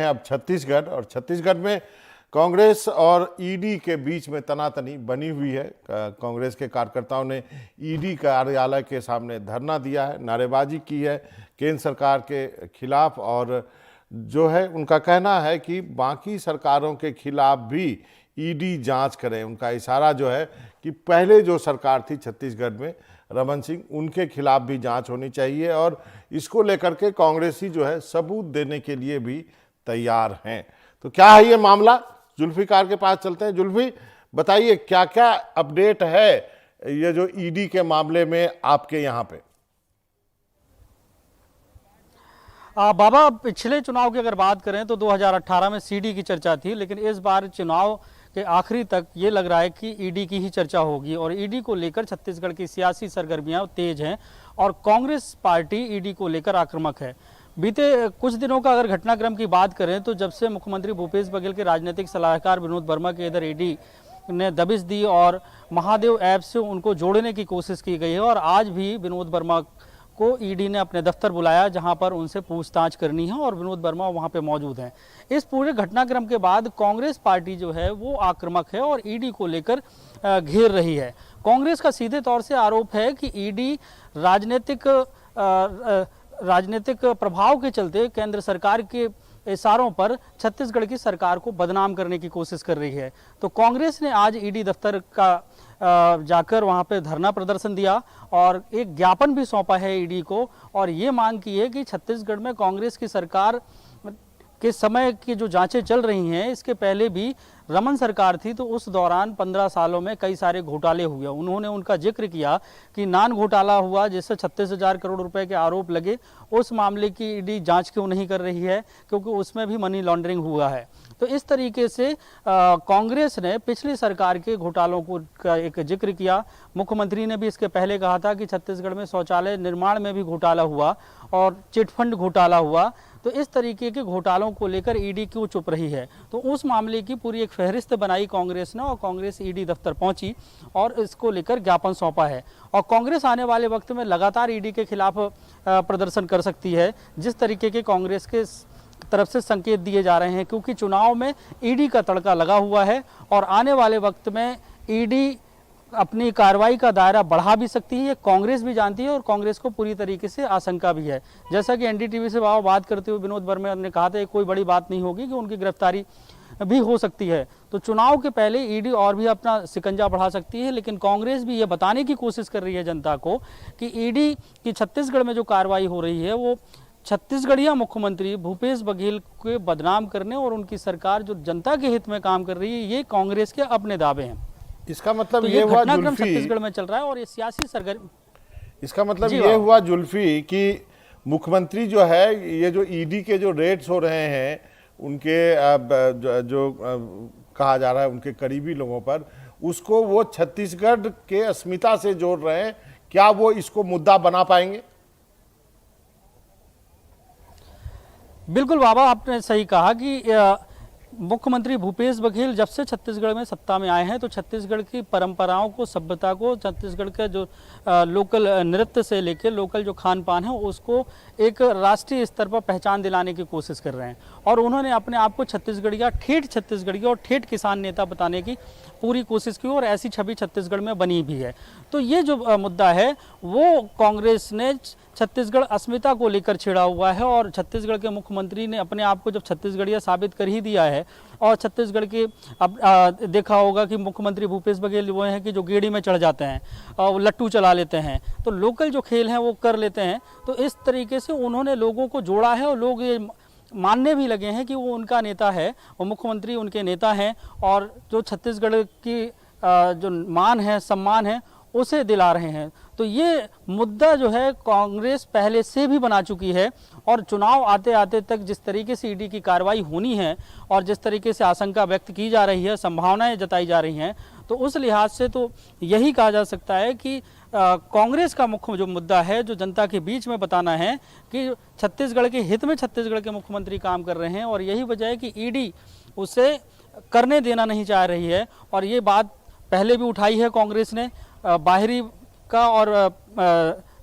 अब छत्तीसगढ़, और छत्तीसगढ़ में कांग्रेस और ईडी के बीच में तनातनी बनी हुई है। कांग्रेस के कार्यकर्ताओं ने ईडी कार्यालय के सामने धरना दिया है, नारेबाजी की है केंद्र सरकार के खिलाफ, और जो है उनका कहना है कि बाकी सरकारों के खिलाफ भी ईडी जांच करें। उनका इशारा जो है कि पहले जो सरकार थी छत्तीसगढ़ में रमन सिंह, उनके खिलाफ भी जांच होनी चाहिए, और इसको लेकर के कांग्रेसी जो है सबूत देने के लिए भी तैयार हैं। तो क्या है ये मामला, जुल्फिकार के पास चलते हैं। जुल्फी, बताइए क्या क्या अपडेट है ये जो ईडी के मामले में आपके यहाँ पे। बाबा, पिछले चुनाव की अगर बात करें तो 2018 में सीडी की चर्चा थी, लेकिन इस बार चुनाव के आखिरी तक ये लग रहा है कि ईडी की ही चर्चा होगी, और ईडी को लेकर छत्तीसगढ़ की सियासी सरगर्मियां तेज हैं और कांग्रेस पार्टी ईडी को लेकर आक्रामक है। बीते कुछ दिनों का अगर घटनाक्रम की बात करें तो जब से मुख्यमंत्री भूपेश बघेल के राजनीतिक सलाहकार विनोद वर्मा के इधर ईडी ने दबिश दी और महादेव ऐप से उनको जोड़ने की कोशिश की गई है, और आज भी विनोद वर्मा को ईडी ने अपने दफ्तर बुलाया जहां पर उनसे पूछताछ करनी है, और विनोद वर्मा वहां पे मौजूद हैं। इस पूरे घटनाक्रम के बाद कांग्रेस पार्टी जो है वो आक्रामक है और ईडी को लेकर घेर रही है। कांग्रेस का सीधे तौर से आरोप है कि ईडी राजनीतिक प्रभाव के चलते केंद्र सरकार के इशारों पर छत्तीसगढ़ की सरकार को बदनाम करने की कोशिश कर रही है। तो कांग्रेस ने आज ईडी दफ्तर का जाकर वहां पे धरना प्रदर्शन दिया और एक ज्ञापन भी सौंपा है ईडी को, और ये मांग की है कि छत्तीसगढ़ में कांग्रेस की सरकार के समय की जो जांचें चल रही हैं, इसके पहले भी रमन सरकार थी तो उस दौरान 15 सालों में कई सारे घोटाले हुए। उन्होंने उनका जिक्र किया कि नान घोटाला हुआ जिससे 36,000 करोड़ रुपए के आरोप लगे, उस मामले की ईडी जांच क्यों नहीं कर रही है, क्योंकि उसमें भी मनी लॉन्ड्रिंग हुआ है। तो इस तरीके से कांग्रेस ने पिछली सरकार के घोटालों को का एक जिक्र किया। मुख्यमंत्री ने भी इसके पहले कहा था कि छत्तीसगढ़ में शौचालय निर्माण में भी घोटाला हुआ और चिटफंड घोटाला हुआ। तो इस तरीके के घोटालों को लेकर ईडी क्यों चुप रही है, तो उस मामले की पूरी एक फहरिस्त बनाई कांग्रेस ने, और कांग्रेस ईडी दफ्तर पहुंची और इसको लेकर ज्ञापन सौंपा है। और कांग्रेस आने वाले वक्त में लगातार ईडी के खिलाफ प्रदर्शन कर सकती है, जिस तरीके के कांग्रेस के तरफ से संकेत दिए जा रहे हैं, क्योंकि चुनाव में ईडी का तड़का लगा हुआ है और आने वाले वक्त में ईडी अपनी कार्रवाई का दायरा बढ़ा भी सकती है। ये कांग्रेस भी जानती है और कांग्रेस को पूरी तरीके से आशंका भी है। जैसा कि एनडीटीवी से बात करते हुए विनोद वर्मा ने कहा था, कोई बड़ी बात नहीं होगी कि उनकी गिरफ्तारी भी हो सकती है। तो चुनाव के पहले ईडी और भी अपना शिकंजा बढ़ा सकती है, लेकिन कांग्रेस भी ये बताने की कोशिश कर रही है जनता को कि ईडी की छत्तीसगढ़ में जो कार्रवाई हो रही है वो छत्तीसगढ़िया मुख्यमंत्री भूपेश बघेल को बदनाम करने और उनकी सरकार जो जनता के हित में काम कर रही है, ये कांग्रेस के अपने दावे हैं। इसका मतलब तो ये हुआ जुल्फी, छत्तीसगढ़ में चल रहा है और ये सियासी सरगर्मी, इसका मतलब ये हुआ जुल्फी कि मुख्यमंत्री जो है, ये जो ईडी के जो रेड्स हो रहे हैं उनके जो कहा जा रहा है उनके करीबी लोगों पर, उसको वो छत्तीसगढ़ के अस्मिता से जोड़ रहे हैं। क्या वो इसको मुद्दा बना पाएंगे? बिल्कुल बाबा, आपने सही कहा कि मुख्यमंत्री भूपेश बघेल जब से छत्तीसगढ़ में सत्ता में आए हैं तो छत्तीसगढ़ की परंपराओं को, सभ्यता को, छत्तीसगढ़ के जो लोकल नृत्य से लेकर लोकल जो खान पान है उसको एक राष्ट्रीय स्तर पर पहचान दिलाने की कोशिश कर रहे हैं, और उन्होंने अपने आप को छत्तीसगढ़िया, ठेठ छत्तीसगढ़िया और ठेठ किसान नेता बताने की पूरी कोशिश की, और ऐसी छवि छत्तीसगढ़ में बनी भी है। तो ये जो मुद्दा है वो कांग्रेस ने छत्तीसगढ़ अस्मिता को लेकर छिड़ा हुआ है, और छत्तीसगढ़ के मुख्यमंत्री ने अपने आप को जब छत्तीसगढ़िया साबित कर ही दिया है, और छत्तीसगढ़ के अब देखा होगा कि मुख्यमंत्री भूपेश बघेल वो हैं कि जो गेड़ी में चढ़ जाते हैं और लट्टू चला लेते हैं, तो लोकल जो खेल हैं वो कर लेते हैं। तो इस तरीके से उन्होंने लोगों को जोड़ा है और लोग ये मानने भी लगे हैं कि वो उनका नेता है, वो मुख्यमंत्री उनके नेता हैं, और जो छत्तीसगढ़ की जो मान है, सम्मान है, उसे दिला रहे हैं। तो ये मुद्दा जो है कांग्रेस पहले से भी बना चुकी है, और चुनाव आते आते तक जिस तरीके से ईडी की कार्रवाई होनी है और जिस तरीके से आशंका व्यक्त की जा रही है, संभावनाएं जताई जा रही हैं, तो उस लिहाज से तो यही कहा जा सकता है कि कांग्रेस का मुख्य जो मुद्दा है, जो जनता के बीच में बताना है कि छत्तीसगढ़ के हित में छत्तीसगढ़ के मुख्यमंत्री काम कर रहे हैं, और यही वजह है कि ईडी उसे करने देना नहीं चाह रही है। और ये बात पहले भी उठाई है कांग्रेस ने, बाहरी का और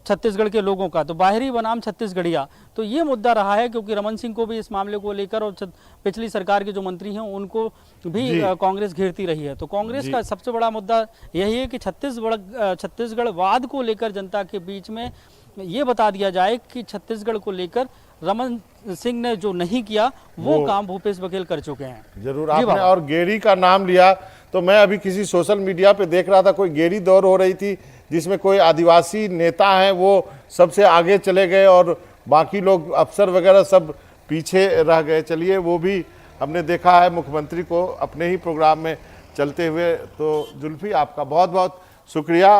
छत्तीसगढ़ के लोगों का, तो बाहरी बनाम छत्तीसगढ़िया, तो ये मुद्दा रहा है, क्योंकि रमन सिंह को भी इस मामले को लेकर और पिछली सरकार के जो मंत्री हैं उनको भी कांग्रेस घेरती रही है। तो कांग्रेस का सबसे बड़ा मुद्दा यही है कि छत्तीसगढ़वाद को लेकर जनता के बीच में ये बता दिया जाए कि छत्तीसगढ़ को लेकर रमन सिंह ने जो नहीं किया वो काम भूपेश बघेल कर चुके हैं। जरूर। आपने और गेरी का नाम लिया, तो मैं अभी किसी सोशल मीडिया पे देख रहा था, कोई गेरी दौड़ हो रही थी जिसमें कोई आदिवासी नेता हैं वो सबसे आगे चले गए और बाकी लोग अफसर वगैरह सब पीछे रह गए। चलिए, वो भी हमने देखा है मुख्यमंत्री को अपने ही प्रोग्राम में चलते हुए। तो जुल्फी, आपका बहुत बहुत शुक्रिया।